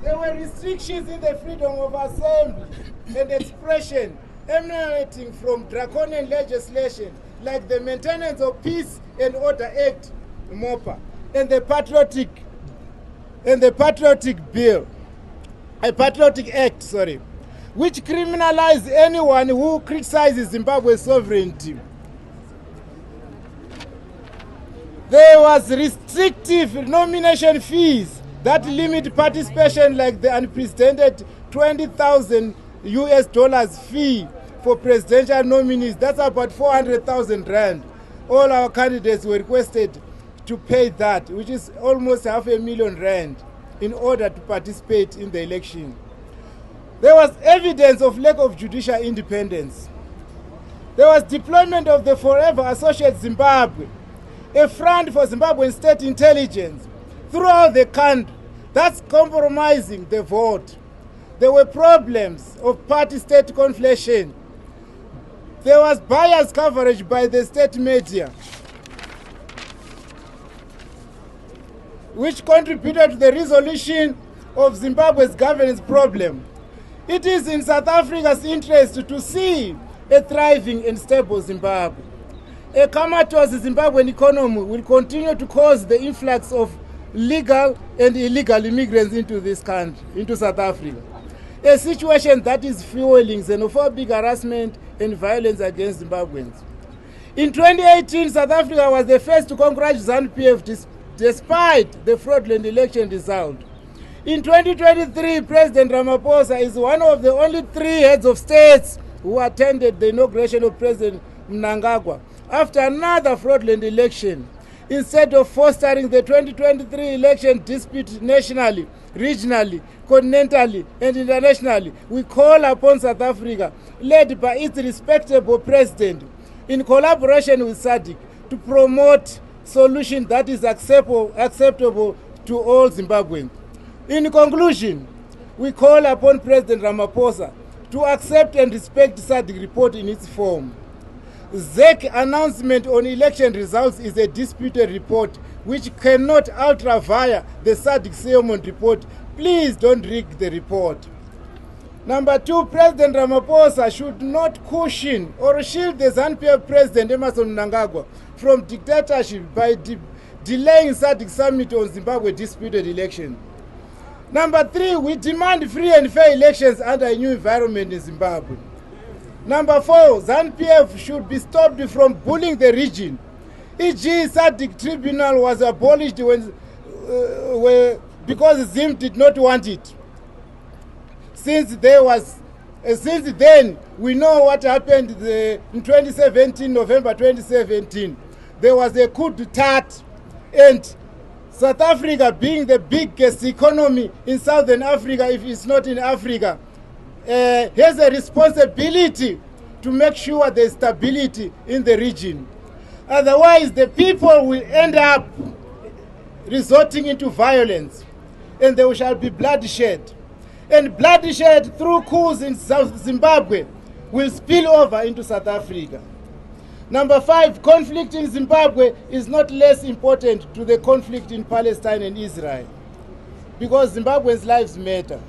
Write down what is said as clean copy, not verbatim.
There were restrictions in the freedom of assembly and expression emanating from draconian legislation like the Maintenance of Peace and Order Act, MOPA, and the Patriotic Act, which criminalized anyone who criticizes Zimbabwe's sovereignty. There was restrictive nomination fees that limit participation, like the unprecedented $20,000 US fee for presidential nominees. That's about 400,000 rand. All our candidates were requested to pay that, which is almost 500,000 rand, in order to participate in the election. There was evidence of lack of judicial independence. There was deployment of the Forever Associate Zimbabwe, a front for Zimbabwean state intelligence throughout the country. That's compromising the vote. There were problems of party-state conflation. There was biased coverage by the state media, which contributed to the resolution of Zimbabwe's governance problem. It is in South Africa's interest to see a thriving and stable Zimbabwe. A comatose Zimbabwean economy will continue to cause the influx of legal and illegal immigrants into this country, into South Africa. A situation that is fueling xenophobic harassment and violence against Zimbabweans. In 2018, South Africa was the first to congratulate ZANU-PF despite the fraudulent election result. In 2023, President Ramaphosa is one of the only 3 heads of states who attended the inauguration of President Mnangagwa after another fraudulent election. Instead of fostering the 2023 election dispute nationally, regionally, continentally, and internationally, we call upon South Africa, led by its respectable president, in collaboration with SADC, to promote solution that is acceptable to all Zimbabweans. In conclusion, we call upon President Ramaphosa to accept and respect SADC report in its form. ZEC announcement on election results is a disputed report which cannot alter via the SADC settlement report. Please don't rig the report. Number 2, President Ramaphosa should not cushion or shield the ZANU-PF President Emmerson Mnangagwa from dictatorship by delaying SADC summit on Zimbabwe disputed election. Number 3, we demand free and fair elections under a new environment in Zimbabwe. Number 4, ZANU-PF should be stopped from bullying the region. E.g., SADC tribunal was abolished because Zim did not want it. Since then, we know what happened in 2017, November 2017. There was a coup d'etat, and South Africa, being the biggest economy in Southern Africa, if it's not in Africa, has a responsibility to make sure there's stability in the region. Otherwise, the people will end up resorting into violence, and there shall be bloodshed. And bloodshed through coups in South Zimbabwe will spill over into South Africa. Number 5, conflict in Zimbabwe is not less important to the conflict in Palestine and Israel, because Zimbabweans' lives matter.